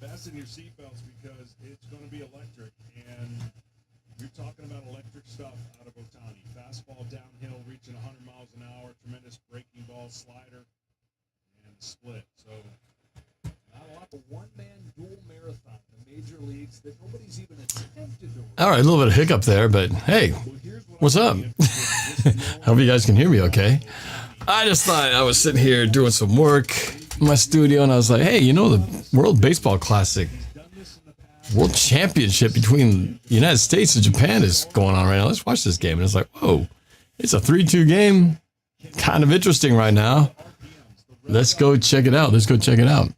fasten your seatbelts because it's going to be electric, and you're talking about electric stuff out of Ohtani. Fastball downhill, reaching 100 miles an hour, tremendous breaking ball, slider, and split. So not a lot of one-man dual marathon in the major leagues that nobody's even attempted to. All right, a little bit of hiccup there, but hey, what's up? Hope you guys can hear me okay. I just thought I was sitting here doing some work in my studio, and I was like, hey, you know, the World Baseball Classic World Championship between the United States and Japan is going on right now. Let's watch this game. And it's like, whoa, it's a 3-2 game. Kind of interesting right now. Let's go check it out. Let's go check it out.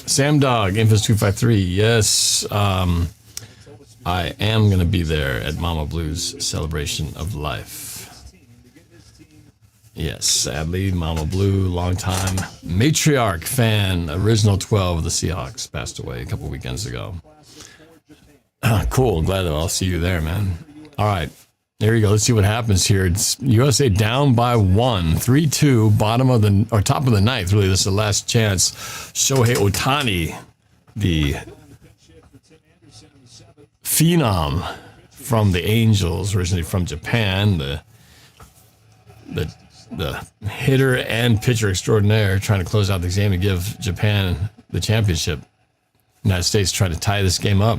Sam Dog, Infus 253. Yes, I am going to be there at Mama Blue's celebration of life. Yes, sadly, Mama Blue, longtime matriarch fan, original 12 of the Seahawks, passed away a couple weekends ago. Cool, glad that I'll see you there, man. All right, there you go. Let's see what happens here. It's USA down by 1, 3-2, top of the ninth. Really, this is the last chance. Shohei Ohtani, the phenom from the Angels, originally from Japan, the hitter and pitcher extraordinaire, trying to close out the game to give Japan the championship. United States trying to tie this game up.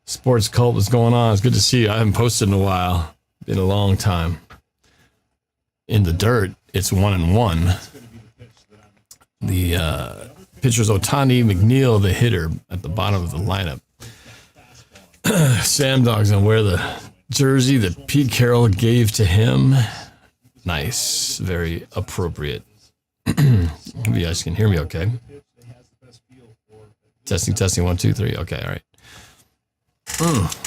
Sports cult is going on. It's good to see you. I haven't posted in a while. Been a long time. In the dirt, it's 1-1. The pitcher's Ohtani, McNeil, the hitter, at the bottom of the lineup. Sam Dog's gonna wear the jersey that Pete Carroll gave to him. Nice, very appropriate. You guys can hear me okay. Testing, 1, 2, 3. Okay, all right.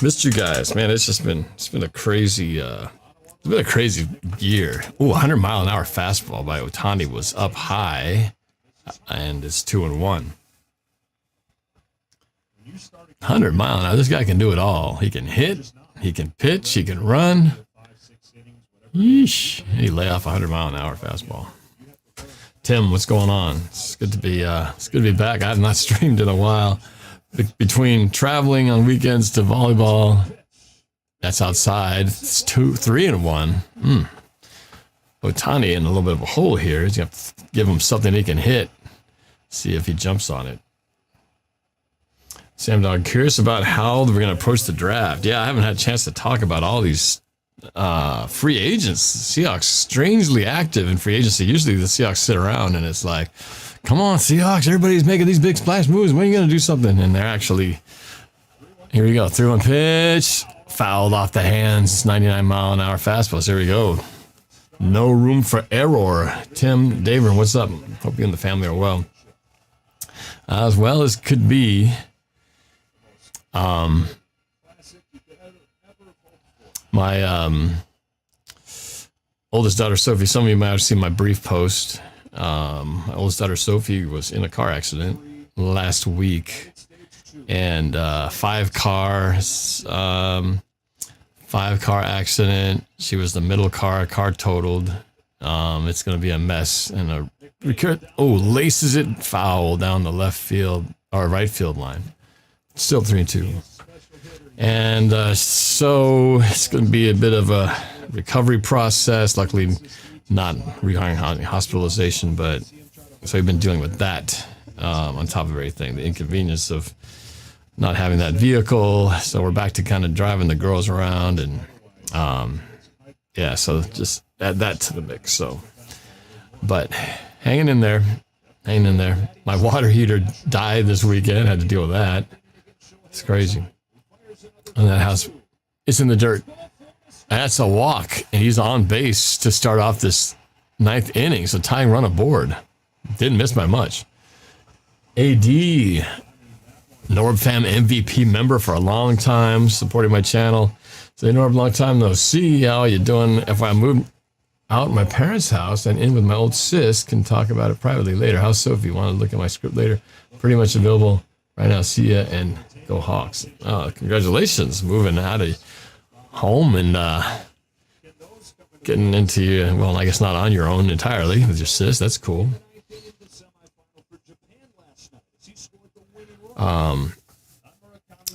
Missed you guys, man. It's been a crazy year. Ooh, 100 mile an hour fastball by Ohtani was up high, and it's 2-1. 100 mile an hour. This guy can do it all. He can hit, he can pitch, he can run. Yeesh. He lay off 100 mile an hour fastball. Tim, what's going on? It's good to be back. I have not streamed in a while. Between traveling on weekends to volleyball, that's outside. It's 3-1. Ohtani in a little bit of a hole here. He's gonna give him something he can hit. See if he jumps on it. Sam Dog, curious about how we're gonna approach the draft. Yeah, I haven't had a chance to talk about all these free agents. Seahawks strangely active in free agency. Usually the Seahawks sit around and it's like, come on, Seahawks, everybody's making these big splash moves. When are you going to do something? And they're actually, here we go, threw and pitch, fouled off the hands, 99 mile an hour fastballs. Here we go. No room for error. Tim Davern, what's up? Hope you and the family are well. As well as could be. My oldest daughter, Sophie, some of you might have seen my brief post. My oldest daughter, Sophie, was in a car accident last week. And 5-car accident. She was the middle car totaled. It's going to be a mess. And laces it foul down the left field or right field line. Still 3-2. And so it's going to be a bit of a recovery process. Luckily, not requiring hospitalization, but so we've been dealing with that on top of everything. The inconvenience of not having that vehicle. So we're back to kind of driving the girls around, and yeah, so just add that to the mix. So, but hanging in there. My water heater died this weekend. Had to deal with that. It's crazy. And that house, it's in the dirt. That's a walk, and he's on base to start off this 9th inning. So tying run aboard. Didn't miss by much. AD, NORBFAM MVP member for a long time, supporting my channel. Say, Norb, long time no see. How you doing? If I moved out my parents' house and in with my old sis, can talk about it privately later. How's Sophie? Want to look at my script later? Pretty much available right now. See ya, and go Hawks. Congratulations, moving out of home and getting into, well, I guess not on your own entirely with your sis. That's cool.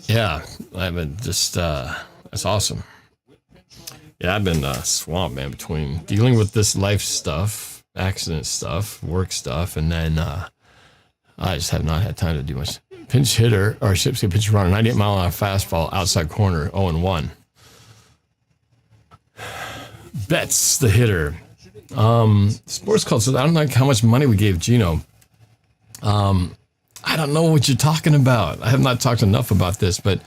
Yeah, I've been just that's awesome. Yeah, I've been swamped, man, between dealing with this life stuff, accident stuff, work stuff, and then I just have not had time to do much. Pinch hitter, or Shepp's a pitch runner, 98-mile-an-hour fastball, outside corner, 0-1. Betts, the hitter. Sports Cult says, I don't like how much money we gave Gino. I don't know what you're talking about. I have not talked enough about this, but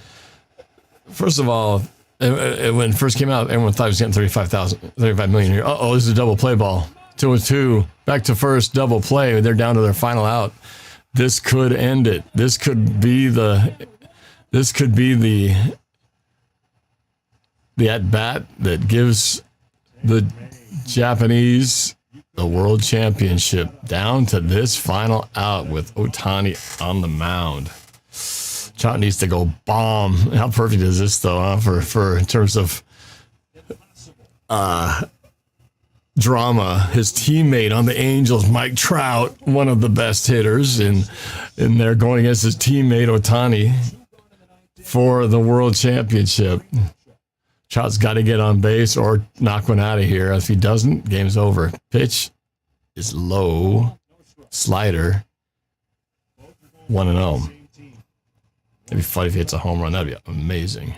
first of all, when it first came out, everyone thought he was getting 35 million here. Uh-oh, this is a double play ball. 2-2, back to first, double play. They're down to their final out. This could end it. This could be the at bat that gives the Japanese the world championship, down to this final out with Ohtani on the mound. Trout needs to go bomb. How perfect is this, though, huh? For in terms of drama? His teammate on the Angels, Mike Trout, one of the best hitters, and they're going against his teammate Ohtani for the world championship. Trout's got to get on base or knock one out of here. If he doesn't, game's over. Pitch is low. Slider. 1-0. It'd be funny if he hits a home run. That'd be amazing.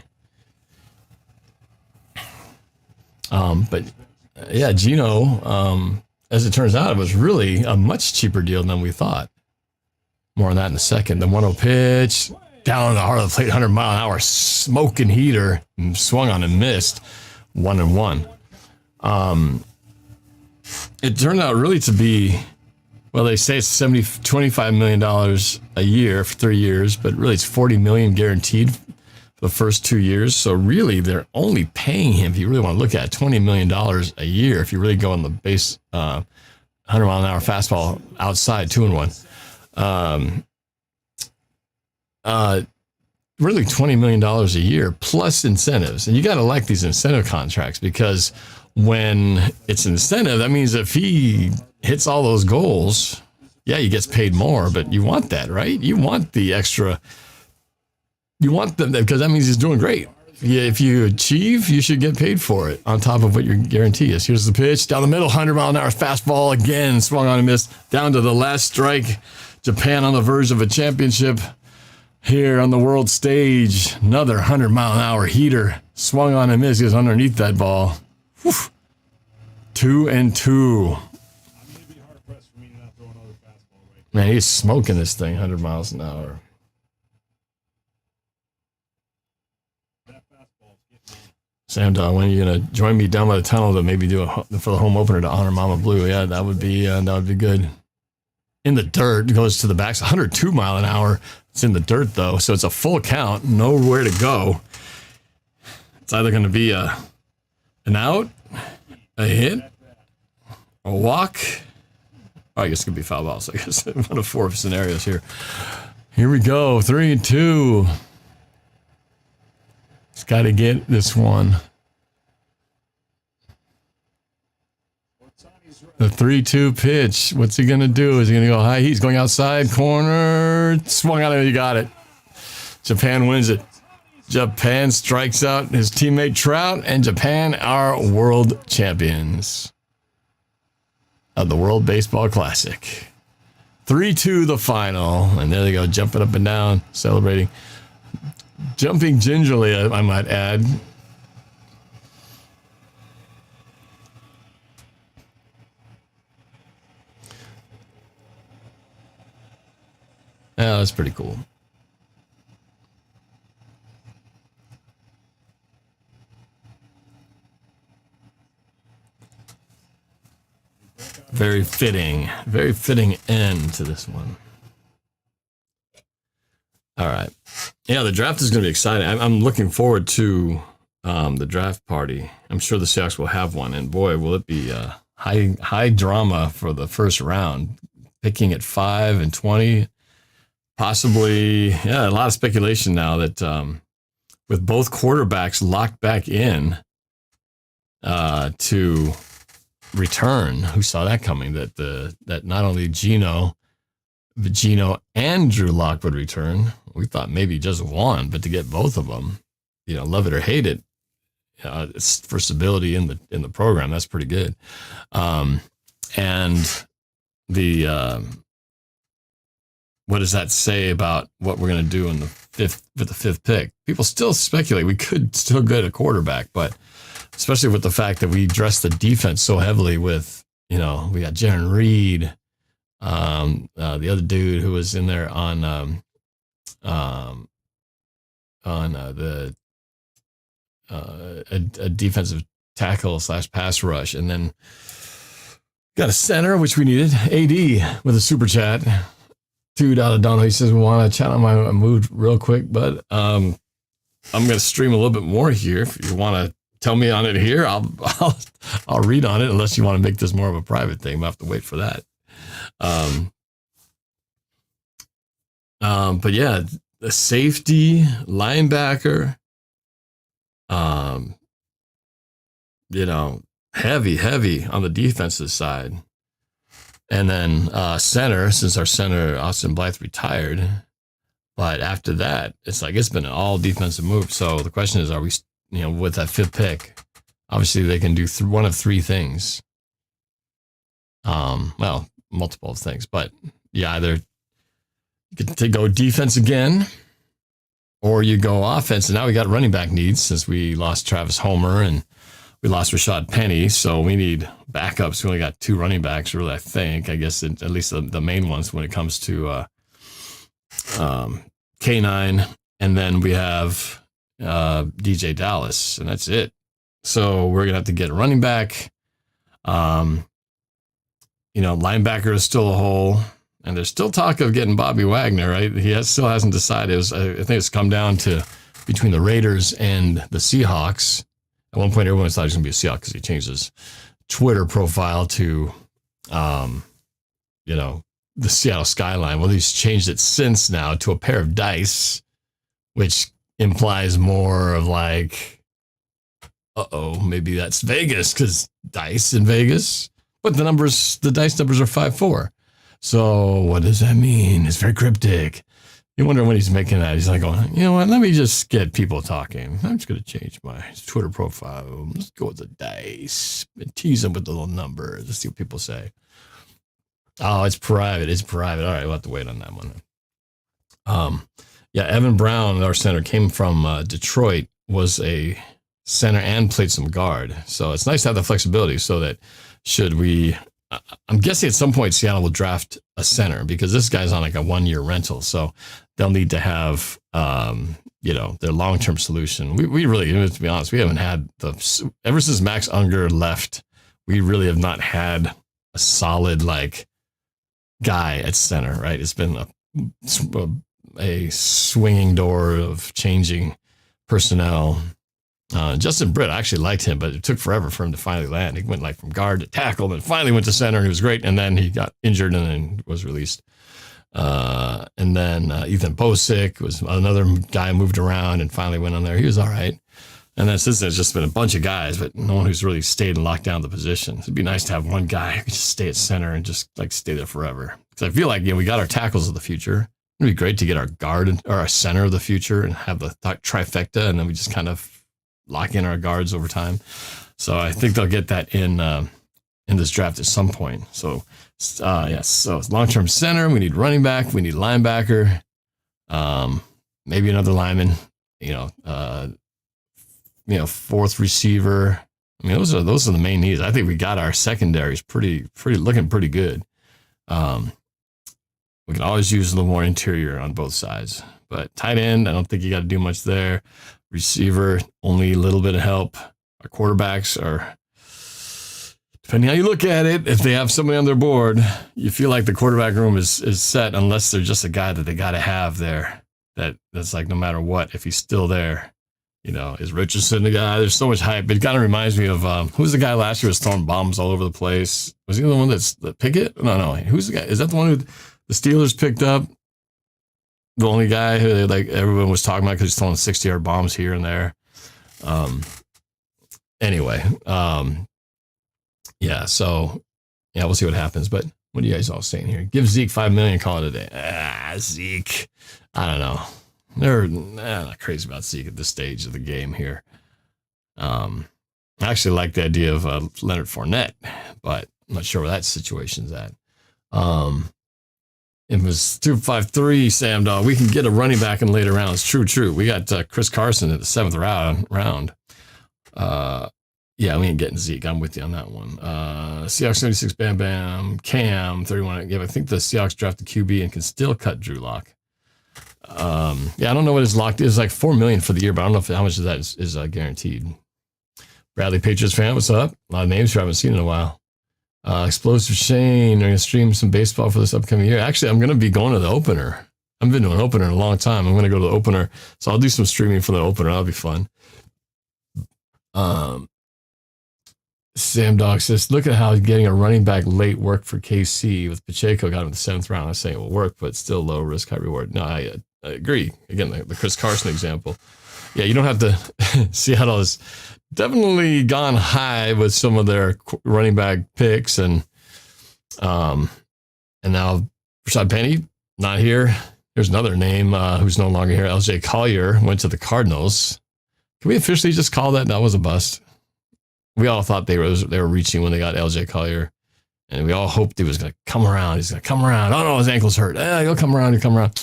But yeah, Gino, as it turns out, it was really a much cheaper deal than we thought. More on that in a second. The 1-0 pitch. Down in the heart of the plate, 100-mile-an-hour smoking heater, swung on and missed, 1-1. It turned out really to be, well, they say it's $25 million a year for 3 years, but really it's $40 million guaranteed for the first 2 years. So really, they're only paying him, if you really want to look at it, $20 million a year if you really go on the base 100-mile-an-hour fastball outside, 2-1. Really $20 million a year plus incentives. And you got to like these incentive contracts, because when it's incentive, that means if he hits all those goals, yeah, he gets paid more, but you want that, right? You want the extra, you want them, because that means he's doing great. If you achieve, you should get paid for it on top of what your guarantee is. Here's the pitch down the middle, 100-mile-an-hour fastball again, swung on and missed, down to the last strike. Japan on the verge of a championship. Here on the world stage, another 100-mile-an-hour heater. Swung on and missed. He was underneath that ball. Whew. 2-2. Man, he's smoking this thing, 100 miles an hour. Sam, when are you going to join me down by the tunnel to maybe do for the home opener to honor Mama Blue? Yeah, that would be good. In the dirt, goes to the back. 102 mile an hour. It's in the dirt, though, so it's a full count. Nowhere to go. It's either going to be an out, a hit, a walk. Oh, I guess it could be foul balls. I guess one of 4 scenarios here. Here we go. 3-2. He's got to get this one. The 3-2 pitch. What's he going to do? Is he going to go high? He's going outside corner. Swung out. You got it. Japan wins it. Japan strikes out his teammate Trout, and Japan are world champions of the World Baseball Classic. 3-2 the final. And there they go, jumping up and down, celebrating. Jumping gingerly, I might add. Yeah, that's pretty cool. Very fitting end to this one. All right. Yeah, the draft is going to be exciting. I'm looking forward to the draft party. I'm sure the Seahawks will have one, and boy, will it be high drama for the first round. Picking at 5 and 20. Possibly, yeah, a lot of speculation now that with both quarterbacks locked back in to return. Who saw that coming? That not only Gino and Drew Lock would return. We thought maybe just one, but to get both of them, love it or hate it, it's for stability in the program. That's pretty good. And the what does that say about what we're going to do in the fifth pick? People still speculate we could still get a quarterback, but especially with the fact that we dressed the defense so heavily with, we got Jaron Reed, the other dude who was in there on a defensive tackle / pass rush, and then got a center, which we needed. AD with a super chat. Dude out of Dono, he says, we want to chat on my mood real quick, but I'm going to stream a little bit more here. If you want to tell me on it here, I'll read on it, unless you want to make this more of a private thing. We'll have to wait for that. But yeah, the safety, linebacker, heavy on the defensive side. And then center, since our center, Austin Blythe, retired. But after that, it's been an all defensive move. So the question is, are we, with that fifth pick, obviously they can do one of three things. Well, multiple things, but you either get to go defense again, or you go offense. And now we got running back needs, since we lost Travis Homer and we lost Rashad Penny, so we need backups. We only got 2 running backs, really, I guess, at least the main ones when it comes to K9. And then we have DJ Dallas, and that's it. So we're going to have to get a running back. Linebacker is still a hole. And there's still talk of getting Bobby Wagner, right? He still hasn't decided. I think it's come down to between the Raiders and the Seahawks. At one point, everyone thought he was going to be a Seahawk because he changed his Twitter profile to, the Seattle skyline. Well, he's changed it since now to a pair of dice, which implies more of like, maybe that's Vegas, because dice in Vegas. But the dice numbers are 5-4. So what does that mean? It's very cryptic. You wonder when he's making that. He's like, going, you know what? Let me just get people talking. I'm just going to change my Twitter profile. Let's go with the dice and tease them with the little numbers. Let's see what people say. Oh, it's private. It's private. All right, we'll have to wait on that one. Yeah, Evan Brown, our center, came from Detroit, was a center and played some guard. So it's nice to have the flexibility so that should we... I'm guessing at some point Seattle will draft a center, because this guy's on like a 1-year rental. So they'll need to have, their long-term solution. We really, to be honest, we haven't had ever since Max Unger left, we really have not had a solid guy at center, right? It's been a swinging door of changing personnel. Justin Britt, I actually liked him, but it took forever for him to finally land. He went from guard to tackle, and finally went to center, and he was great. And then he got injured and then was released. And then Ethan Bosick was another guy who moved around and finally went on there. He was all right. And then since then, it's just been a bunch of guys, but no one who's really stayed and locked down the position. It'd be nice to have one guy who could just stay at center and just stay there forever. Because I feel like, we got our tackles of the future. It'd be great to get our guard or our center of the future and have the trifecta, and then we just kind of lock in our guards over time. So I think they'll get that in this draft at some point. So yes, so it's long-term center. We need running back. We need linebacker. Maybe another lineman. Fourth receiver. I mean, those are the main needs. I think we got our secondaries looking pretty good. We can always use a little more interior on both sides. But tight end, I don't think you got to do much there. Receiver, only a little bit of help. Our quarterbacks are, depending how you look at it, if they have somebody on their board, you feel like the quarterback room is set, unless they're just a guy that they got to have there. That's no matter what, if he's still there, is Richardson the guy? There's so much hype. It kind of reminds me of who's the guy last year was throwing bombs all over the place? Was he the one that's the Pickett? No. Who's the guy? Is that the one who the Steelers picked up? The only guy who everyone was talking about because he's throwing 60-yard bombs here and there. Yeah. So we'll see what happens. But what are you guys all saying here? Give Zeke $5 million, call it a day. Zeke. I don't know. They're not crazy about Zeke at this stage of the game here. I actually like the idea of Leonard Fournette, but I'm not sure where that situation's at. It was 253, Sam Dog. We can get a running back in later rounds. True. We got Chris Carson at the 7th round. Yeah, we ain't getting Zeke. I'm with you on that one. Seahawks 76, Bam Bam. Cam 31. Yeah, I think the Seahawks drafted QB and can still cut Drew Lock. Yeah, I don't know what his locked is. Like $4 million for the year, but I don't know how much of that is guaranteed. Bradley Patriots fan, what's up? A lot of names you haven't seen in a while. Explosive Shane, I'm going to stream some baseball for this upcoming year. Actually, I'm going to be going to the opener. I haven't been to an opener in a long time. I'm going to go to the opener. So I'll do some streaming for the opener. That'll be fun. Sam Dog says, look at how getting a running back late worked for KC with Pacheco got him in the 7th round. I'm saying it will work, but still low risk, high reward. No, I agree. Again, the Chris Carson example. Yeah, you don't have to. Seattle has definitely gone high with some of their running back picks, and now Rashad Penny not here. There's another name who's no longer here. LJ Collier went to the Cardinals. Can we officially just call that was a bust? We all thought they were reaching when they got LJ Collier, and we all hoped he was going to come around. He's going to come around. Oh no, his ankle's hurt. He'll come around. He'll come around.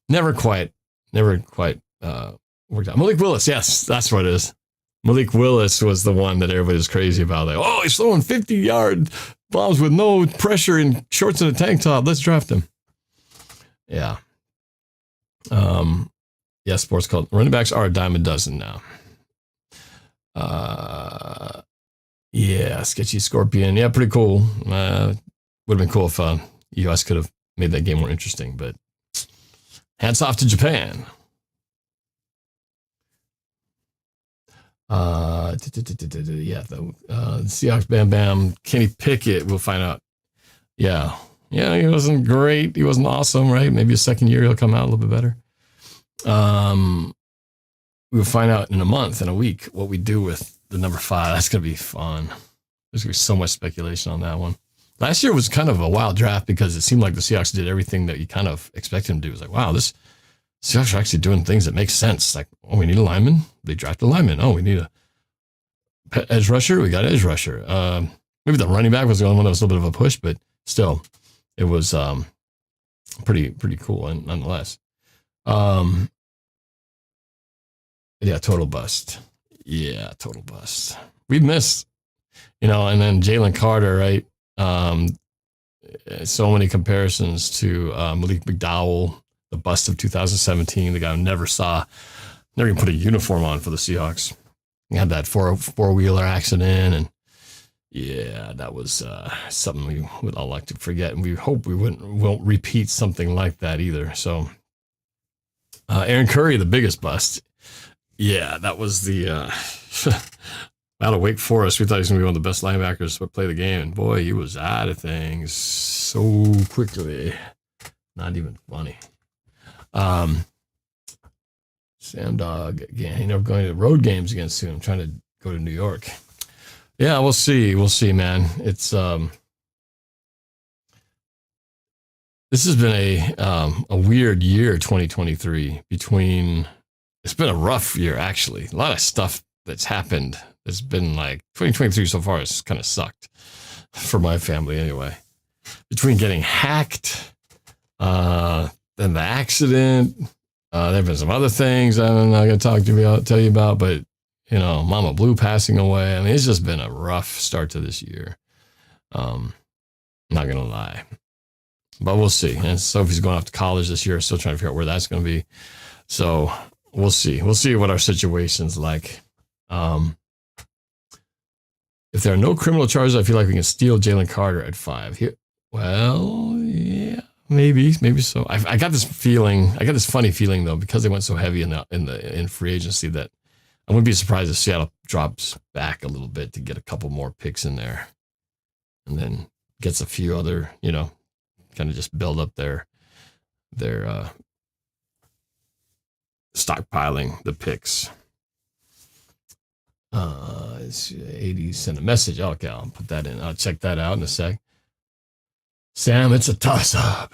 Never quite worked out. Malik Willis, yes, that's what it is. Malik Willis was the one that everybody was crazy about. Like, oh, he's throwing 50-yard bombs with no pressure in shorts and a tank top. Let's draft him. Yeah. Yeah, sports called running backs are a dime a dozen now. Yeah, Sketchy Scorpion. Yeah, pretty cool. Would have been cool if US could have made that game more interesting, but hats off to Japan. Yeah, the Seahawks Bam Bam. Kenny Pickett, we'll find out. Yeah, he wasn't great. He wasn't awesome, right? Maybe a second year he'll come out a little bit better. We'll find out in a week, what we do with the number 5. That's going to be fun. There's going to be so much speculation on that one. Last year was kind of a wild draft because it seemed like the Seahawks did everything that you kind of expected them to do. It was like, wow, this Seahawks are actually doing things that make sense. Like, oh, we need a lineman. They drafted a lineman. Oh, we need a edge rusher. We got edge rusher. Maybe the running back was the only one that was a little bit of a push, but still, it was pretty cool, and nonetheless. Yeah, total bust. Yeah, total bust. We missed, and then Jalen Carter, right? So many comparisons to Malik McDowell, the bust of 2017, the guy who never even put a uniform on for the Seahawks. He had that four-wheeler accident, and yeah, that was something we would all like to forget, and we hope we won't repeat something like that either. So, Aaron Curry, the biggest bust. Yeah, that was the out of Wake Forest. We thought he was going to be one of the best linebackers to play the game, and boy, he was out of things so quickly. Not even funny. Sam Dog again. He never going to road games again soon. I'm trying to go to New York. Yeah, we'll see. We'll see, man. It's this has been a weird year, 2023. It's been a rough year, actually. A lot of stuff that's happened. It's been like 2023 so far has kind of sucked for my family anyway. Between getting hacked, then the accident, there have been some other things I'm not going to tell you about, but Mama Blue passing away. I mean, it's just been a rough start to this year. Not going to lie, but we'll see. And Sophie's going off to college this year, still trying to figure out where that's going to be. So we'll see. We'll see what our situation's like. If there are no criminal charges, I feel like we can steal Jalen Carter at 5. Well, yeah, maybe so. I got this funny feeling though, because they went so heavy in free agency, that I wouldn't be surprised if Seattle drops back a little bit to get a couple more picks in there, and then gets a few other, kind of just build up their stockpiling the picks. It's 80 sent a message. Okay, I'll put that in. I'll check that out in a sec. Sam, it's a toss-up.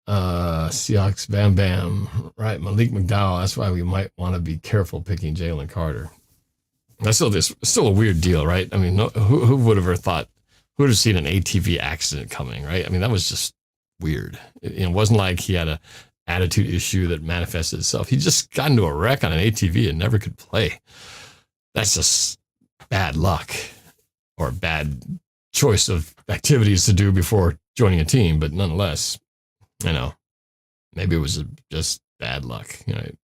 Seahawks Bam Bam. Right, Malik McDowell. That's why we might want to be careful picking Jalen Carter. That's still a weird deal, right? I mean, who would have ever thought, who would have seen an ATV accident coming, right? I mean, that was just weird. It wasn't like he had a attitude issue that manifested itself. He just got into a wreck on an ATV and never could play. That's just bad luck or bad choice of activities to do before joining a team. But nonetheless, maybe it was just bad luck, right?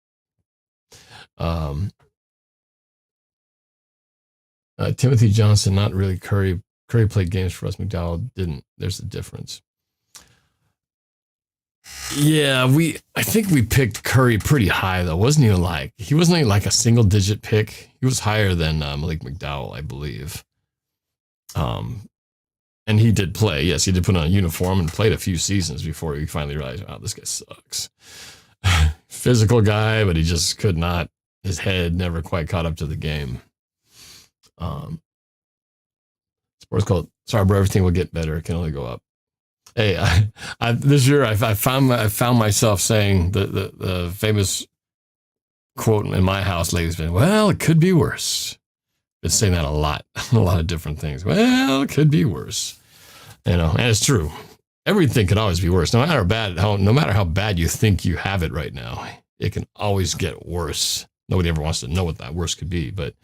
Timothy Johnson, not really Curry. Curry played games for us. McDowell didn't. There's a difference. Yeah, I think we picked Curry pretty high though. He wasn't even like a single digit pick. He was higher than Malik McDowell, I believe. And he did play. Yes, he did put on a uniform and played a few seasons before he finally realized, wow, this guy sucks. Physical guy, but he just could not. His head never quite caught up to the game. Sports called, sorry, bro, everything will get better. It can only go up. Hey, this year I found myself saying the famous quote in my house lately has been, well, it could be worse. Been saying that a lot of different things. Well, it could be worse, and it's true. Everything can always be worse. No matter how bad you think you have it right now, it can always get worse. Nobody ever wants to know what that worst could be, but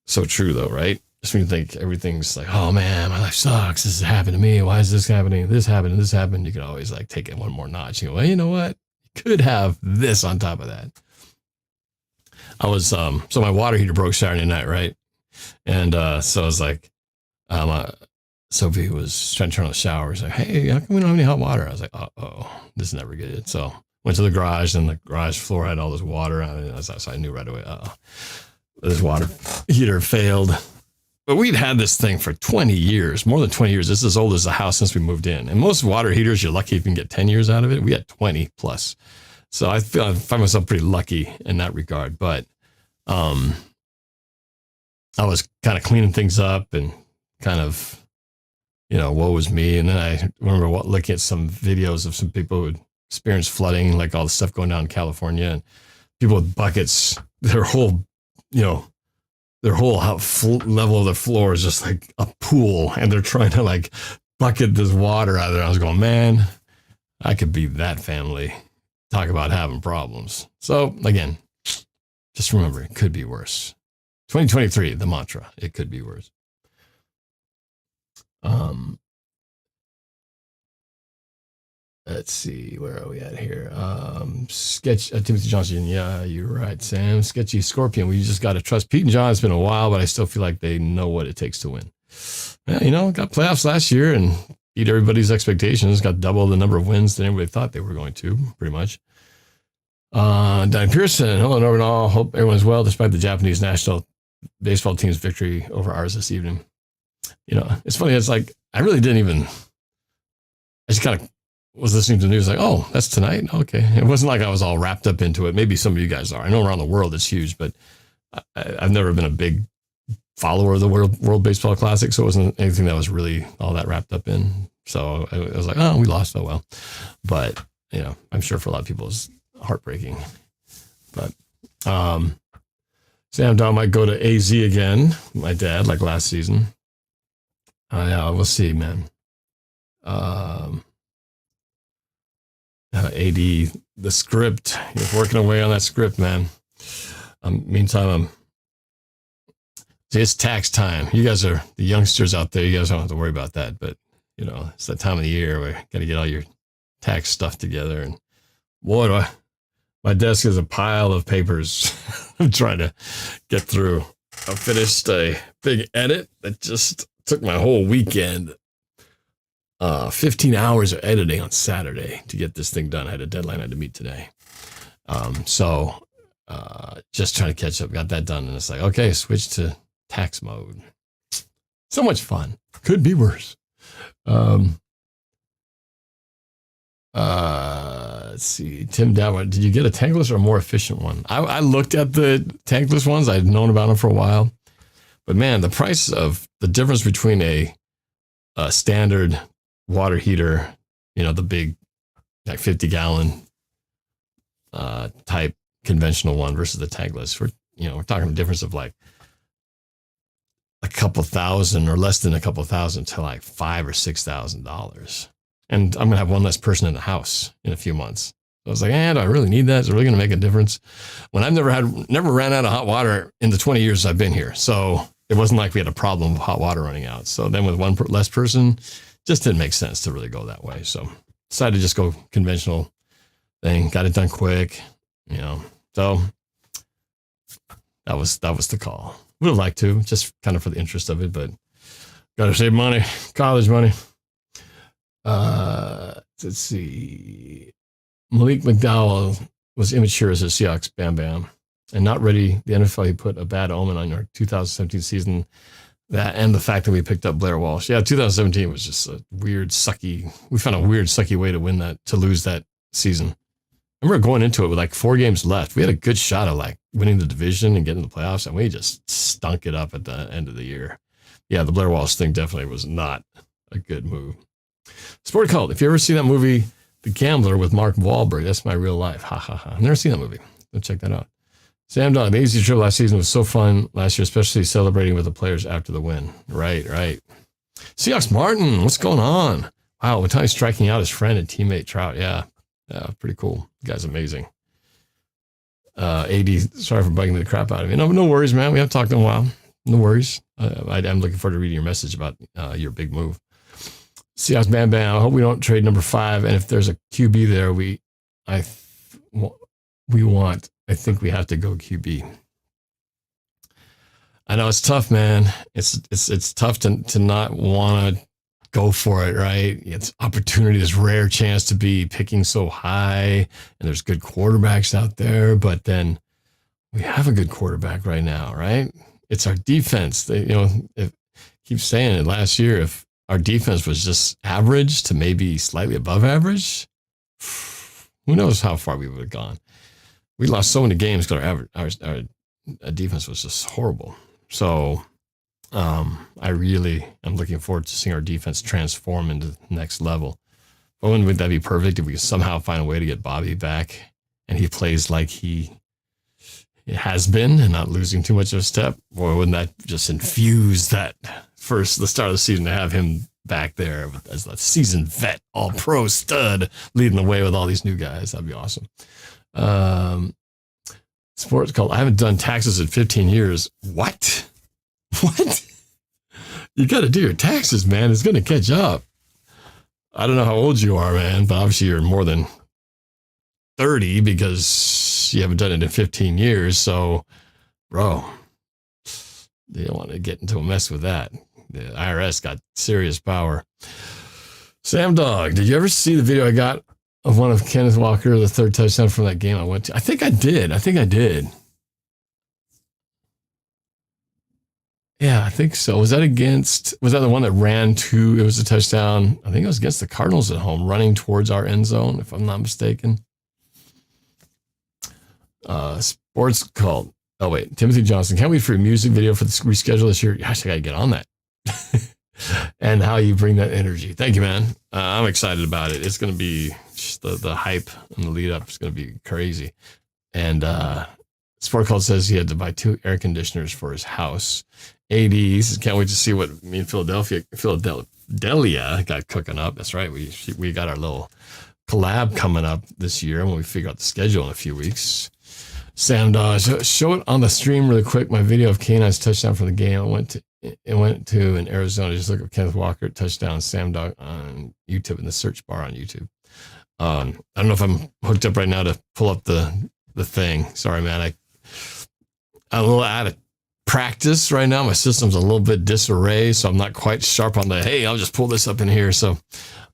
so true though, right? Just when you think everything's like, oh man, my life sucks. This has happened to me. Why is this happening? This happened. This happened. You can always like take it one more notch. You go, well, you know what? You could have this on top of that. I was, so my water heater broke Saturday night, right? And so I was like, Sophie was trying to turn on the shower. She's like, hey, how come we don't have any hot water? I was like, oh, this is never good. So went to the garage, and the garage floor had all this water on it. So I knew right away, this water heater failed. But we'd had this thing for 20 years, more than 20 years. This is as old as the house since we moved in. And most water heaters, you're lucky if you can get 10 years out of it. We had 20 plus. So I find myself pretty lucky in that regard. But I was kind of cleaning things up and kind of, woe was me. And then I remember looking at some videos of some people who had experienced flooding, like all the stuff going down in California, and people with buckets, their whole level of the floor is just like a pool, and they're trying to like bucket this water out of there. I was going, man, I could be that family. Talk about having problems. So again, just remember, it could be worse. 2023, the mantra, it could be worse. Let's see, where are we at here? Timothy Johnson. Yeah, you're right, Sam. Sketchy Scorpion. We just got to trust Pete and John. It's been a while, but I still feel like they know what it takes to win. Yeah, got playoffs last year and beat everybody's expectations. Got double the number of wins than everybody thought they were going to, pretty much. Don Pearson. Hello, Norb and all. Hope everyone's well, despite the Japanese national baseball team's victory over ours this evening. It's funny. It's like, I really didn't even, I just kind of was listening to the news like, oh, that's tonight? Okay. It wasn't like I was all wrapped up into it. Maybe some of you guys are. I know around the world it's huge, but I've never been a big follower of the World Baseball Classic, so it wasn't anything that was really all that wrapped up in. So I was like, oh, we lost. Oh, well. But, I'm sure for a lot of people it's heartbreaking. But Sam Don might go to AZ again, my dad, like last season. We'll see, man. AD, the script. You're working away on that script, man. Meantime, it's tax time. You guys are the youngsters out there. You guys don't have to worry about that. But, it's that time of the year where you got to get all your tax stuff together. And boy, my desk is a pile of papers I'm trying to get through. I finished a big edit that just took my whole weekend. 15 hours of editing on Saturday to get this thing done. I had a deadline I had to meet today. So just trying to catch up, got that done. And it's like, okay, switch to tax mode. So much fun. Could be worse. Let's see. Tim Dower, did you get a tankless or a more efficient one? I looked at the tankless ones. I'd known about them for a while. But man, the price of the difference between a standard water heater, the big like 50-gallon type conventional one versus the tankless. We're talking a difference of like a couple thousand or less than a couple thousand to like $5,000 or $6,000. And I'm gonna have one less person in the house in a few months. So I was like, do I really need that? Is it really gonna make a difference? When I've never ran out of hot water in the 20 years I've been here. So it wasn't like we had a problem with hot water running out. So then with one less person, just didn't make sense to really go that way. So decided to just go conventional thing. Got it done quick, So that was the call. Would have liked to, just kind of for the interest of it, but got to save money, college money. Let's see. Malik McDowell was immature as a Seahawks Bam Bam and not ready. The NFL, he put a bad omen on our 2017 season. That and the fact that we picked up Blair Walsh. Yeah, 2017 was just a weird, sucky. We found a weird, sucky way to lose that season. I remember going into it with like 4 games left. We had a good shot of like winning the division and getting the playoffs, and we just stunk it up at the end of the year. Yeah, the Blair Walsh thing definitely was not a good move. Sport Cult. If you ever see that movie, The Gambler with Mark Wahlberg, that's my real life. Ha ha ha. I've never seen that movie. Go check that out. Sam Dog, the AZ trip last season was so fun last year, especially celebrating with the players after the win. Right. Seahawks Martin, what's going on? Wow, Watani striking out his friend and teammate Trout. Yeah, pretty cool. The guy's amazing. AD, sorry for bugging the crap out of you. No worries, man. We haven't talked in a while. No worries. I'm looking forward to reading your message about your big move. Seahawks Bam Bam. I hope we don't trade number 5. And if there's a QB there, I think we have to go QB. I know it's tough, man. It's tough to not want to go for it, right? It's opportunity, this rare chance to be picking so high, and there's good quarterbacks out there, but then we have a good quarterback right now, right? It's our defense. Keep saying it last year, if our defense was just average to maybe slightly above average, who knows how far we would have gone. We lost so many games because our defense was just horrible. So I really am looking forward to seeing our defense transform into the next level. But wouldn't that be perfect if we could somehow find a way to get Bobby back and he plays like he has been and not losing too much of a step? Boy, wouldn't that just infuse that the start of the season to have him back there as a seasoned vet, all pro stud, leading the way with all these new guys? That'd be awesome. Sports called, I haven't done taxes in 15 years. What? You got to do your taxes, man. It's going to catch up. I don't know how old you are, man, but obviously you're more than 30 because you haven't done it in 15 years. So, bro, you don't want to get into a mess with that. The IRS got serious power. Sam Dog, did you ever see the video I got of one of Kenneth Walker, the 3rd touchdown from that game I went to? I think I did. Yeah, I think so. Was that the one that ran to, it was a touchdown? I think it was against the Cardinals at home, running towards our end zone, if I'm not mistaken. Sports called. Oh, wait. Timothy Johnson. Can't wait for your music video for the reschedule this year. Gosh, I got to get on that. And how you bring that energy. Thank you, man. I'm excited about it. It's going to be the hype and the lead up is going to be crazy. And Sport Cult says he had to buy 2 air conditioners for his house. AD says, can't wait to see what me and Philadelphia got cooking up. That's right. We got our little collab coming up this year when we figure out the schedule in a few weeks. Sam Dawes, show it on the stream really quick. My video of K9's touchdown from the game. It went to in Arizona. Just look at Kenneth Walker touchdown, Sam Dog on YouTube in the search bar on YouTube. I don't know if I'm hooked up right now to pull up the thing. Sorry, man. I'm a little out of practice right now. My system's a little bit disarray, so I'm not quite sharp on hey, I'll just pull this up in here. So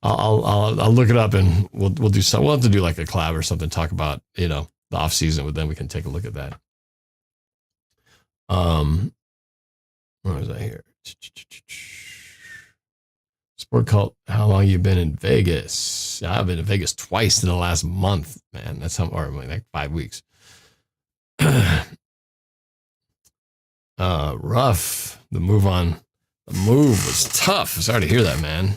I'll look it up and we'll do something. We'll have to do like a collab or something, talk about, the off season, but then we can take a look at that. Where was I here? Sport Cult, how long you been in Vegas? I've been in Vegas twice in the last month, man. That's like 5 weeks. Rough. The move was tough. Sorry to hear that, man.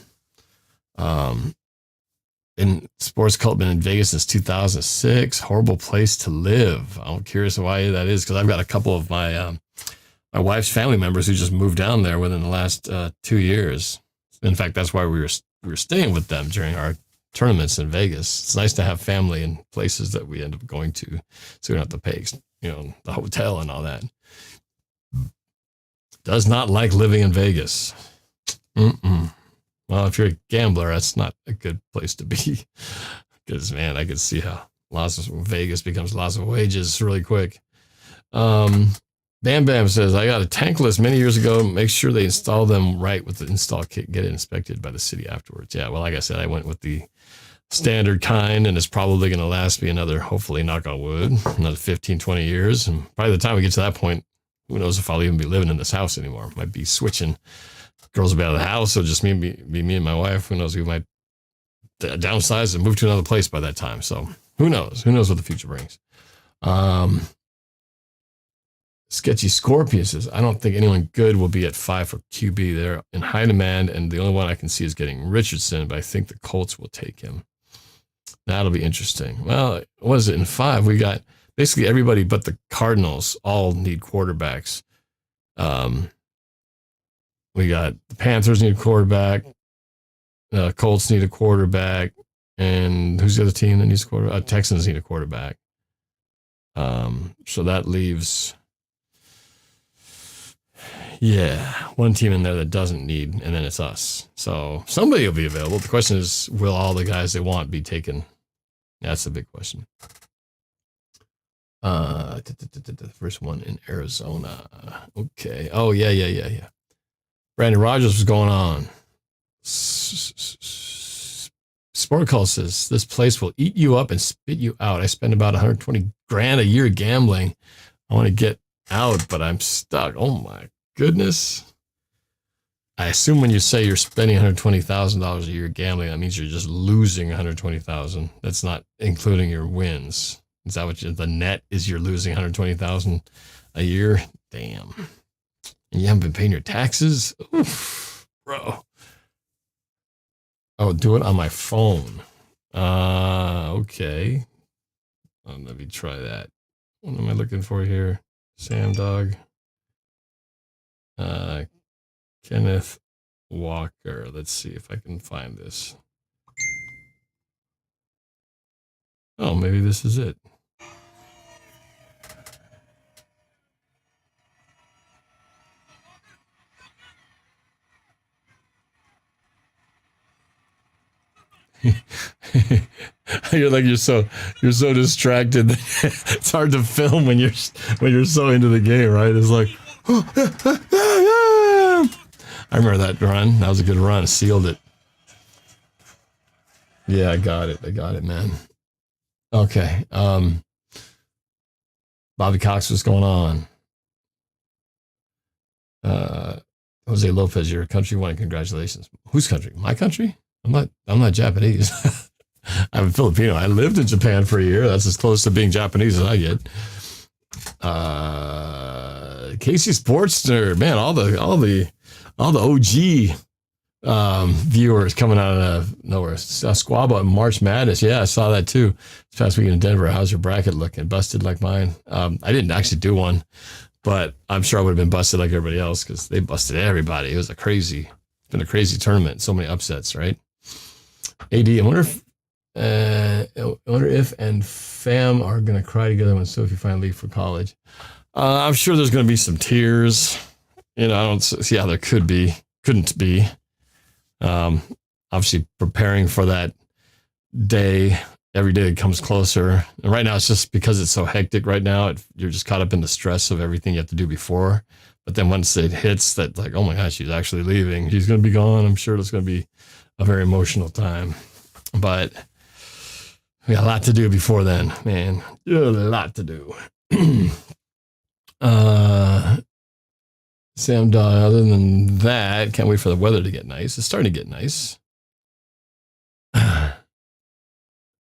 in sports cult, been in Vegas since 2006. Horrible place to live. I'm curious why that is, because I've got a couple of my my wife's family members who just moved down there within the last 2 years. In fact, that's why we were staying with them during our tournaments in Vegas. It's nice to have family in places that we end up going to, so we don't have to pay, the hotel and all that. Does not like living in Vegas. Well, if you're a gambler, that's not a good place to be. Because, man, I could see how Vegas becomes Las Wages really quick. Bam Bam says, I got a tankless many years ago. Make sure they install them right with the install kit. Get it inspected by the city afterwards. Yeah, well, like I said, I went with the standard kind, and it's probably going to last me another, hopefully, knock on wood, another 15, 20 years. And by the time we get to that point, who knows if I'll even be living in this house anymore. Might be switching. Girls will be out of the house, so just be me and my wife. Who knows? We might downsize and move to another place by that time. So who knows? Who knows what the future brings? Sketchy Scorpion says, I don't think anyone good will be at 5 for QB. They're in high demand, and the only one I can see is getting Richardson, but I think the Colts will take him. That'll be interesting. Well, what is it in 5? We got basically everybody but the Cardinals all need quarterbacks. We got the Panthers need a quarterback. Colts need a quarterback. And who's the other team that needs a quarterback? Texans need a quarterback. So that leaves, one team in there that doesn't need, and then it's us. So somebody will be available. The question is, will all the guys they want be taken? That's the big question. The first one in Arizona. Okay. Oh, yeah. Brandon Rogers, what's going on? Sport Call says, this place will eat you up and spit you out. I spend about 120 grand a year gambling. I want to get out, but I'm stuck. Oh my goodness. I assume when you say you're spending $120,000 a year gambling, that means you're just losing $120,000. That's not including your wins. Is that what the net is? You're losing $120,000 a year? Damn. And you haven't been paying your taxes? Oof, bro. Oh, do it on my phone. Okay. Let me try that. What am I looking for here? Sam Dog. Kenneth Walker. Let's see if I can find this. Oh, maybe this is it. you're so distracted that it's hard to film when you're so into the game, right? It's like, I remember that run. That was a good run. Sealed it. Yeah, I got it, man. Okay. Bobby Cox, what's going on? Jose Lopez, your country won. Congratulations. Whose country? My country? I'm not Japanese. I'm Filipino. I lived in Japan for a year. That's as close to being Japanese as I get. Casey Sports Nerd, man, all the OG viewers coming out of nowhere. Squabba and March Madness. Yeah, I saw that too. This past week in Denver. How's your bracket looking? Busted like mine? I didn't actually do one, but I'm sure I would have been busted like everybody else because they busted everybody. It was been a crazy tournament. So many upsets, right? AD, I wonder if and fam are going to cry together when Sophie finally leave for college. I'm sure there's going to be some tears. I don't see how there couldn't be. Obviously preparing for that day. Every day it comes closer. And right now it's just because it's so hectic right now. You're just caught up in the stress of everything you have to do before. But then once it hits that, like, oh my gosh, she's actually leaving. She's going to be gone. I'm sure it's going to be a very emotional time. But we got a lot to do before then, man. A lot to do. Sam Dog, other than that, can't wait for the weather to get nice. It's starting to get nice.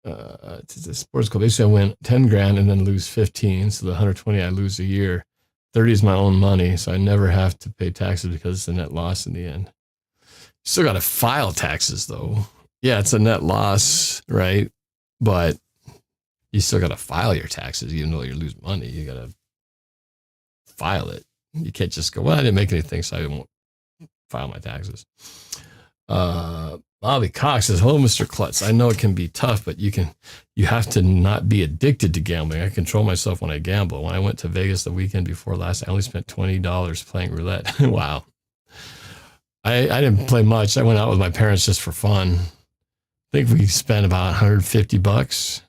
It's a sports club. Basically, I win 10 grand and then lose 15. So the 120 I lose a year. 30 is my own money, so I never have to pay taxes because it's a net loss in the end. You still got to file taxes, though. yeah, it's a net loss, right? But you still got to file your taxes, even though you lose money. You got to file it. You can't just go, well, I didn't make anything, so I won't file my taxes. Bobby Cox says, hello, Mr. Klutz. I know it can be tough, but you have to not be addicted to gambling. I control myself when I gamble. When I went to Vegas the weekend before last, I only spent $20 playing roulette. Wow. I didn't play much. I went out with my parents just for fun. I think we spent about $150.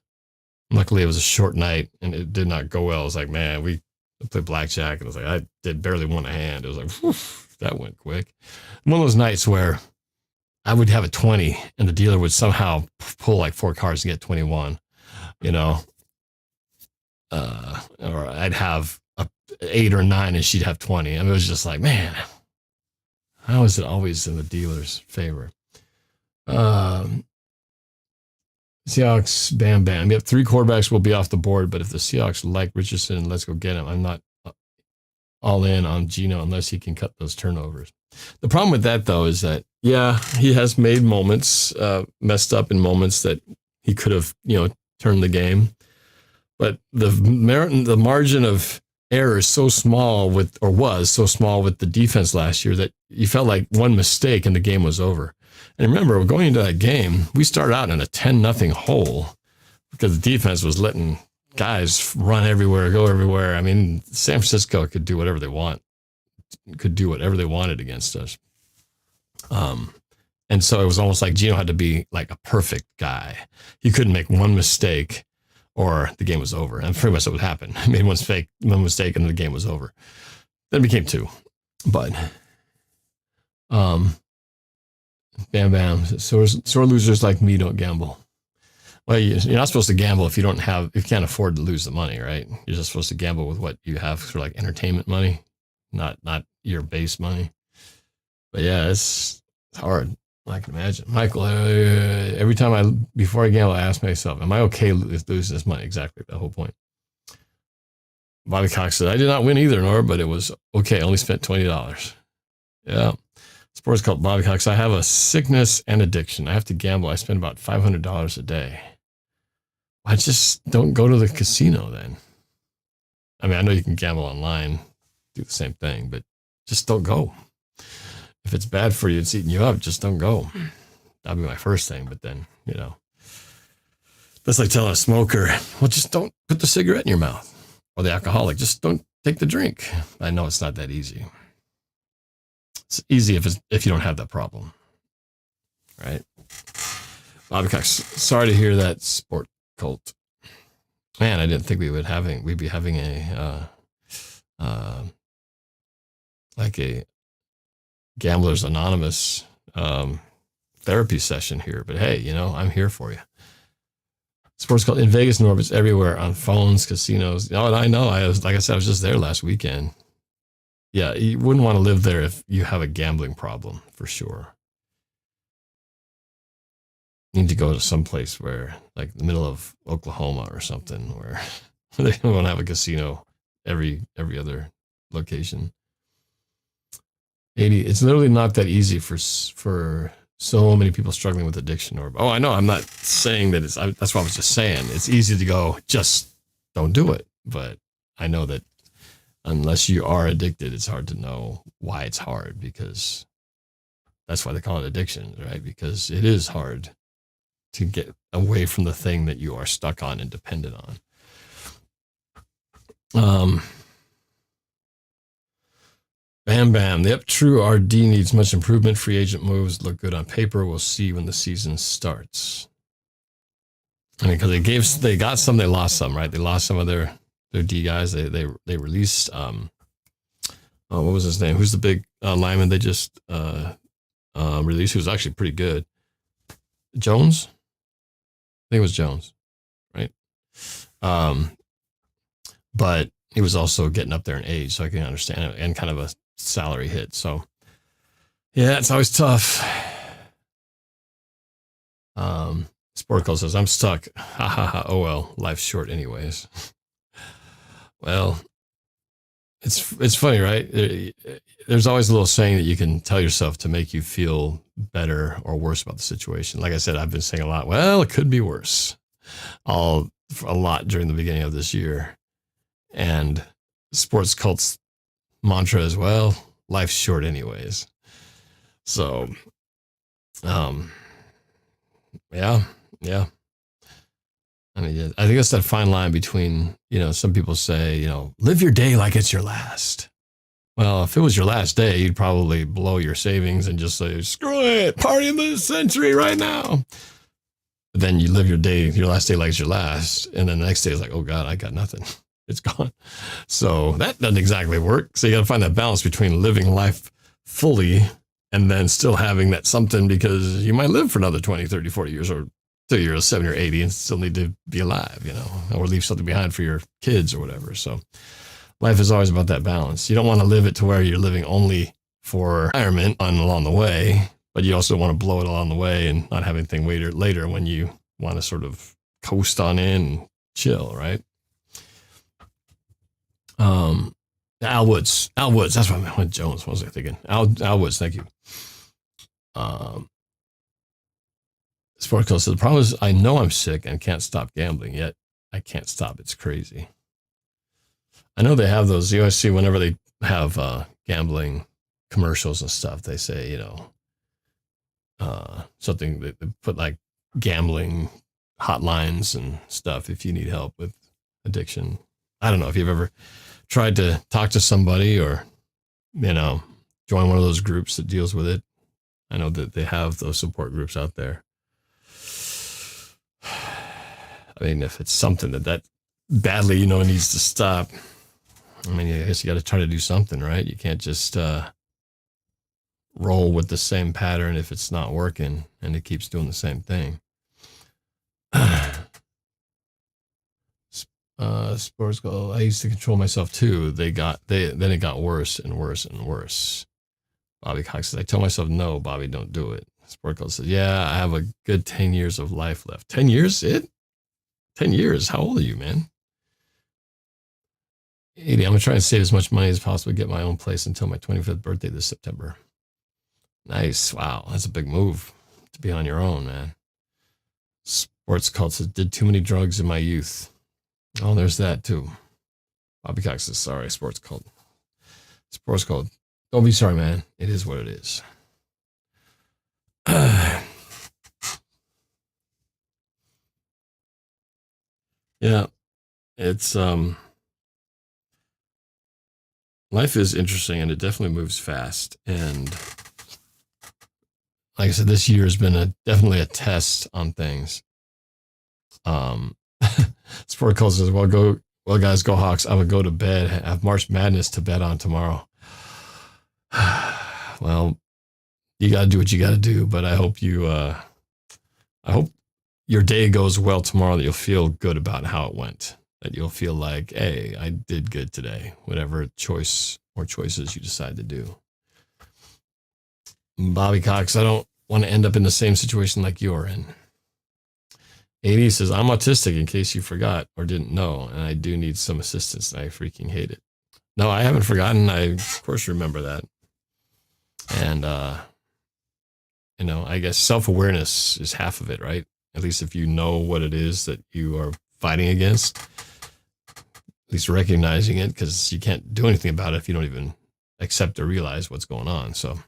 Luckily, it was a short night and it did not go well. It was like, man, we played blackjack and it was like, I did barely won a hand. It was like, whew, that went quick. One of those nights where I would have a 20 and the dealer would somehow pull like 4 cards to get 21, you know, or I'd have a 8 or 9 and she'd have 20. And it was just like, man, how is it always in the dealer's favor? Seahawks, Bam Bam. Yep, 3 quarterbacks will be off the board, but if the Seahawks like Richardson, let's go get him. I'm not all in on Geno unless he can cut those turnovers. The problem with that, though, is that, yeah, he has made moments, messed up in moments that he could have, turned the game. But the margin of error is so small was so small with the defense last year that you felt like one mistake and the game was over. And remember, going into that game, we started out in a 10-0 hole because the defense was letting guys run everywhere, go everywhere. I mean, San Francisco could do whatever they wanted against us. And so it was almost like Geno had to be like a perfect guy. He couldn't make one mistake or the game was over. And pretty much what would happen. He made one mistake and the game was over. Then it became 2. But Bam Bam. Sore losers like me don't gamble. Well, you're not supposed to gamble if you can't afford to lose the money, right? You're just supposed to gamble with what you have for like entertainment money, not your base money. But yeah, it's hard. I can imagine. Michael, every time before I gamble, I ask myself, am I okay with losing this money? Exactly, the whole point. Bobby Cox said, I did not win either, Norb, but it was okay. I only spent $20. Yeah. Sports called Bobby Cox. I have a sickness and addiction. I have to gamble. I spend about $500 a day. I just don't go to the casino then. I mean, I know you can gamble online, do the same thing, but just don't go. If it's bad for you, it's eating you up, just don't go. That'd be my first thing. But then, that's like telling a smoker, well, just don't put the cigarette in your mouth. Or the alcoholic, just don't take the drink. I know it's not that easy. It's easy if you don't have that problem, right? Bobby Cox, sorry to hear that, sport cult. Man, I didn't think we'd be having a like a Gamblers Anonymous therapy session here, but hey, I'm here for you. Sports cult in Vegas, Norb, it's everywhere on phones, casinos. I know. I was just there last weekend. Yeah, you wouldn't want to live there if you have a gambling problem, for sure. You need to go to some place where, like the middle of Oklahoma or something, where they don't have a casino every other location. 80. It's literally not that easy for so many people struggling with addiction. Oh, I know. I'm not saying that that's what I was just saying. It's easy to go, just don't do it. But I know that unless you are addicted, it's hard to know why it's hard, because that's why they call it addiction, right? Because it is hard to get away from the thing that you are stuck on and dependent on. Bam Bam. Yep, true. RD needs much improvement. Free agent moves look good on paper. We'll see when the season starts. I mean, because they got some, they lost some, right? They lost some of their D guys. They released what was his name? Who's the big lineman they just released? Who was actually pretty good? Jones? I think it was Jones, right? But he was also getting up there in age, so I can understand it, and kind of a salary hit. So yeah, it's always tough. Sportco says, I'm stuck. Ha ha ha. Oh well, life's short anyways. Well, it's funny, right? There's always a little saying that you can tell yourself to make you feel better or worse about the situation. Like I said, I've been saying a lot, well, it could be worse, a lot during the beginning of this year. And sports cult's mantra as well, life's short anyways. So, yeah. I mean, I think that's that fine line between, some people say, live your day like it's your last. Well, if it was your last day, you'd probably blow your savings and just say, screw it, party of the century right now. But then you live your last day like it's your last. And then the next day is like, oh God, I got nothing. It's gone. So that doesn't exactly work. So you got to find that balance between living life fully and then still having that something, because you might live for another 20, 30, 40 years, or till you're 70 or 80 and still need to be alive, or leave something behind for your kids or whatever. So life is always about that balance. You don't want to live it to where you're living only for retirement along the way, but you also want to blow it along the way and not have anything later when you want to sort of coast on in and chill, right? Al Woods, that's what I meant. Jones, what was I thinking? Al Woods, thank you. Sports Coach says, the problem is I know I'm sick and can't stop gambling, yet I can't stop. It's crazy. I know they have those. You always see whenever they have gambling commercials and stuff, they say, something that they put like gambling hotlines and stuff if you need help with addiction. I don't know if you've ever tried to talk to somebody or, join one of those groups that deals with it. I know that they have those support groups out there. I mean, if it's something that badly, needs to stop, I mean, I guess you got to try to do something, right? You can't just roll with the same pattern if it's not working and it keeps doing the same thing. Sports goal. I used to control myself too. Then it got worse and worse and worse. Bobby Cox says, I tell myself, no, Bobby, don't do it. Sport goal says, yeah, I have a good 10 years of life left. 10 years? 10 years? How old are you, man? 80. I'm going to try and save as much money as possible to get my own place until my 25th birthday this September. Nice. Wow. That's a big move to be on your own, man. Sports cult says, did too many drugs in my youth. Oh, there's that too. Bobby Cox says, sorry, sports cult. Sports cult. Don't be sorry, man. It is what it is. Yeah. It's, life is interesting and it definitely moves fast. And like I said, this year has been definitely a test on things. Sport Cult says, well, guys, go Hawks. I would go to bed. I have March Madness to bet on tomorrow. Well, you got to do what you got to do, but I hope your day goes well tomorrow, that you'll feel good about how it went, that you'll feel like, hey, I did good today, whatever choice or choices you decide to do. Bobby Cox, I don't want to end up in the same situation like you're in. 80 says, I'm autistic, in case you forgot or didn't know, and I do need some assistance, and I freaking hate it. No, I haven't forgotten. I, of course, remember that. And, I guess self-awareness is half of it, right? At least if you know what it is that you are fighting against, at least recognizing it, because you can't do anything about it if you don't even accept or realize what's going on. So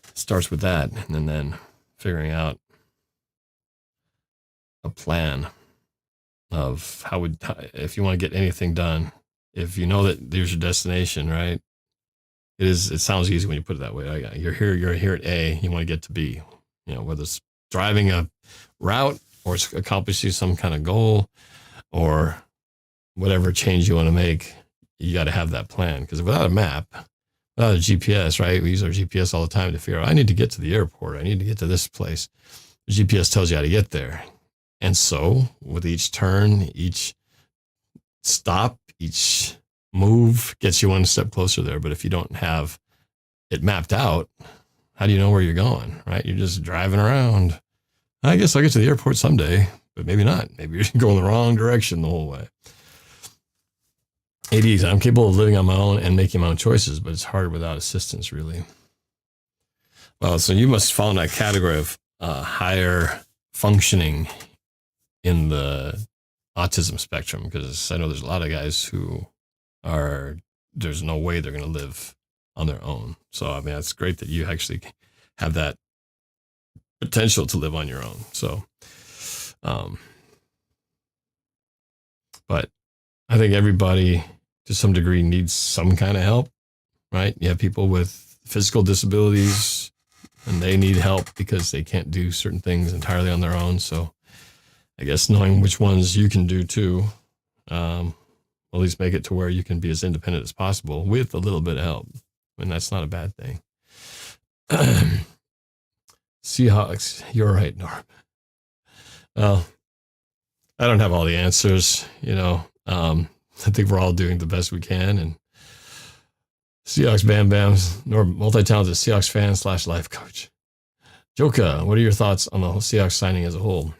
it starts with that, and then figuring out a plan of if you want to get anything done, if you know that there's your destination, right? It sounds easy when you put it that way. You're here at A, you want to get to B, whether it's driving a route or it's accomplishing some kind of goal or whatever change you want to make, you got to have that plan. Because without a map, without a GPS, right? We use our GPS all the time to figure out, I need to get to the airport. I need to get to this place. The GPS tells you how to get there. And so with each turn, each stop, each move gets you one step closer there. But if you don't have it mapped out, how do you know where you're going, right? You're just driving around. I guess I'll get to the airport someday, but maybe not. Maybe you're going the wrong direction the whole way. ADs, I'm capable of living on my own and making my own choices, but it's hard without assistance, really. Well, so you must fall in that category of higher functioning in the autism spectrum, because I know there's a lot of guys who there's no way they're going to live on their own. So, I mean, it's great that you actually have that potential to live on your own. So, but I think everybody to some degree needs some kind of help, right? You have people with physical disabilities and they need help because they can't do certain things entirely on their own. So I guess knowing which ones you can do too, at least make it to where you can be as independent as possible with a little bit of help. And that's not a bad thing. Seahawks, you're right, Norb. Well, I don't have all the answers, I think we're all doing the best we can. And Seahawks Bam Bams, Norb, multi-talented Seahawks fan / life coach. Joka, what are your thoughts on the whole Seahawks signing as a whole?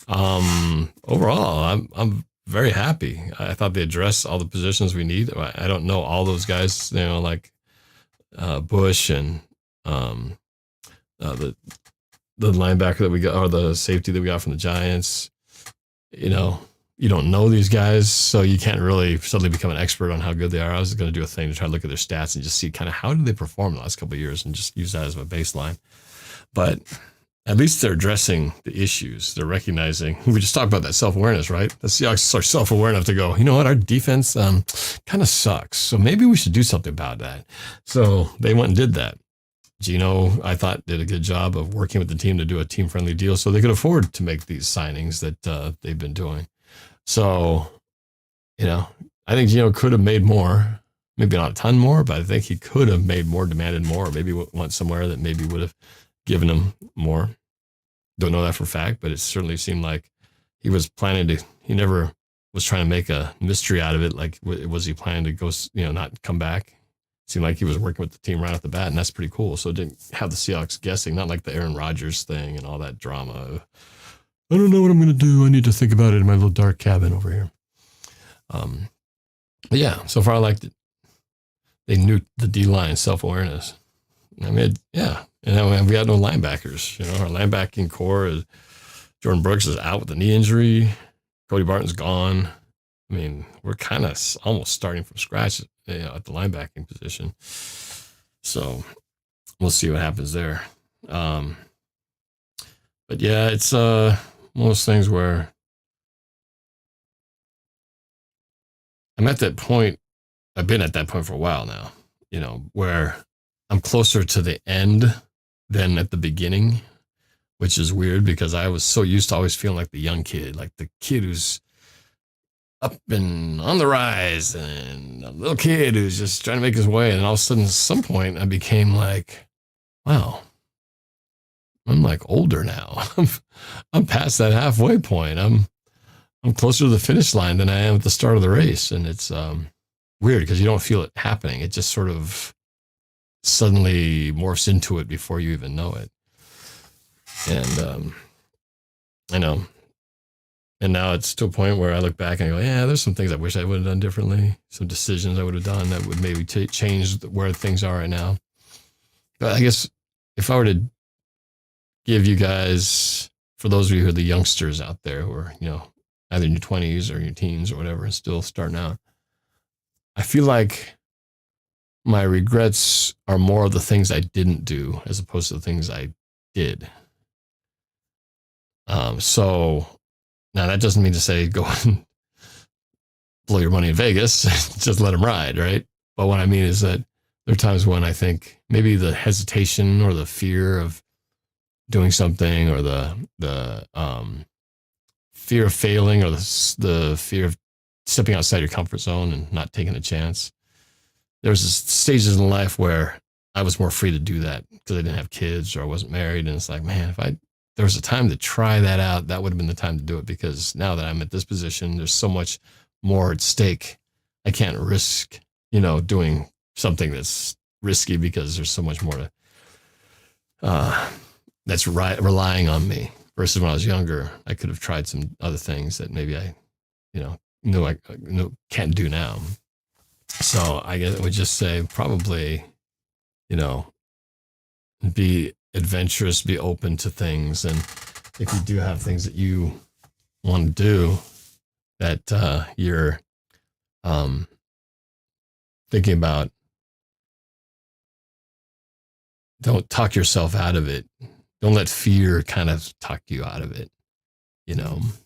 Overall, I'm very happy. I thought they addressed all the positions we need. I don't know all those guys, like Bush and the linebacker that we got, or the safety that we got from the Giants. You don't know these guys, so you can't really suddenly become an expert on how good they are. I was going to do a thing to try to look at their stats and just see kind of how did they perform the last couple of years and just use that as a baseline. But at least they're addressing the issues. They're recognizing, we just talked about that self-awareness, right? The Seahawks are self-aware enough to go, you know what, our defense kind of sucks. So maybe we should do something about that. So they went and did that. Gino, I thought, did a good job of working with the team to do a team-friendly deal so they could afford to make these signings that they've been doing. So, I think Gino could have made more, maybe not a ton more, but I think he could have made more, demanded more, or maybe went somewhere that maybe would have given him more. Don't know that for a fact, but it certainly seemed like he was planning to, he never was trying to make a mystery out of it. Like, was he planning to go, not come back? It seemed like he was working with the team right off the bat, and that's pretty cool. So it didn't have the Seahawks guessing, not like the Aaron Rodgers thing and all that drama. I don't know what I'm going to do. I need to think about it in my little dark cabin over here. But yeah, so far I liked it. They knew the D-line self-awareness. I mean, yeah. And we got no linebackers. Our linebacking core is Jordan Brooks is out with a knee injury. Cody Barton's gone. I mean, we're kind of almost starting from scratch at the linebacking position. So we'll see what happens there. But yeah, it's one of those things where I'm at that point. I've been at that point for a while now, where I'm closer to the end than at the beginning, which is weird because I was so used to always feeling like the young kid, like the kid who's up and on the rise and a little kid who's just trying to make his way. And all of a sudden, at some point, I became like, wow, I'm like older now. I'm past that halfway point. I'm closer to the finish line than I am at the start of the race. And it's weird because you don't feel it happening. It just sort of suddenly morphs into it before you even know it. And I know. And now it's to a point where I look back and I go, yeah, there's some things I wish I would have done differently. Some decisions I would have done that would maybe change where things are right now. But I guess if I were to give you guys, for those of you who are the youngsters out there who are, either in your 20s or your teens or whatever, and still starting out, I feel like my regrets are more of the things I didn't do as opposed to the things I did. So now that doesn't mean to say go and blow your money in Vegas, just let them ride, right? But what I mean is that there are times when I think maybe the hesitation or the fear of doing something, or the fear of failing, or the fear of stepping outside your comfort zone and not taking a chance. There was stages in life where I was more free to do that because I didn't have kids or I wasn't married. And it's like, man, if there was a time to try that out, that would have been the time to do it, because now that I'm at this position, there's so much more at stake. I can't risk, doing something that's risky because there's so much more that's relying on me, versus when I was younger, I could have tried some other things that maybe I, can't do now. So I guess I would just say probably, be adventurous, be open to things. And if you do have things that you want to do that you're thinking about, don't talk yourself out of it. Don't let fear kind of talk you out of it,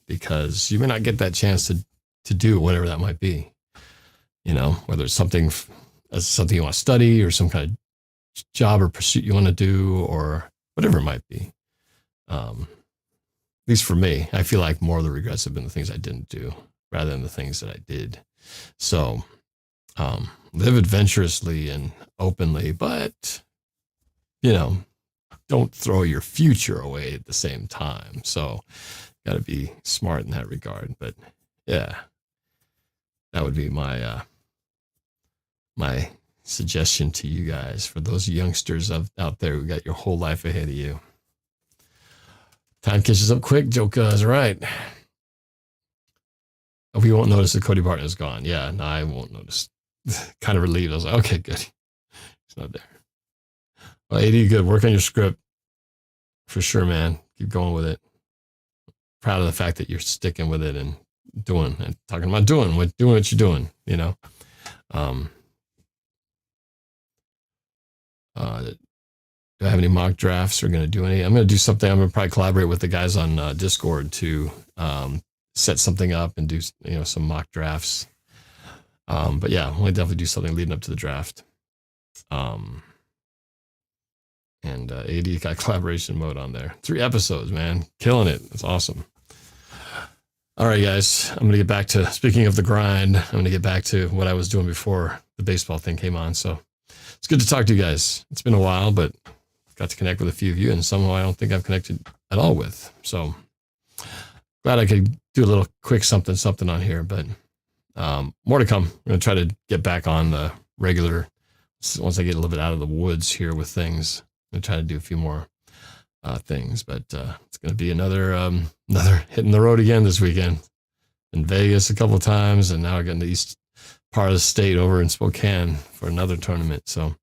because you may not get that chance to do whatever that might be, whether it's something you want to study or some kind of job or pursuit you want to do or whatever it might be. At least for me, I feel like more of the regrets have been the things I didn't do rather than the things that I did. So live adventurously and openly, but don't throw your future away at the same time. So got to be smart in that regard. But yeah, that would be my my suggestion to you guys, for those youngsters out there who got your whole life ahead of you. Time catches up quick. Joka is right. We won't notice that Cody Barton is gone. Yeah, no, I won't notice. Kind of relieved. I was like, okay, good. He's not there. Well, AD, good. Work on your script. For sure, man. Keep going with it. Proud of the fact that you're sticking with it and talking about doing what you're doing, do I have any mock drafts? We're going to do any. I'm going to do something. I'm going to probably collaborate with the guys on Discord to set something up and do some mock drafts. But yeah, we'll definitely do something leading up to the draft. And AD got collaboration mode on there. 3 episodes, man. Killing it. It's awesome. All right, guys. I'm going to get back to, speaking of the grind, I'm going to get back to what I was doing before the baseball thing came on. So it's good to talk to you guys. It's been a while, but got to connect with a few of you, and somehow I don't think I've connected at all with. So glad I could do a little quick something on here, but more to come. I'm going to try to get back on the regular once I get a little bit out of the woods here with things. I'm going to try to do a few more things, but it's going to be another hitting the road again this weekend. In Vegas a couple of times, and now we're getting the east part of the state over in Spokane for another tournament. So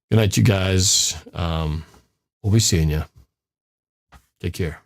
good night, you guys. We'll be seeing you. Take care.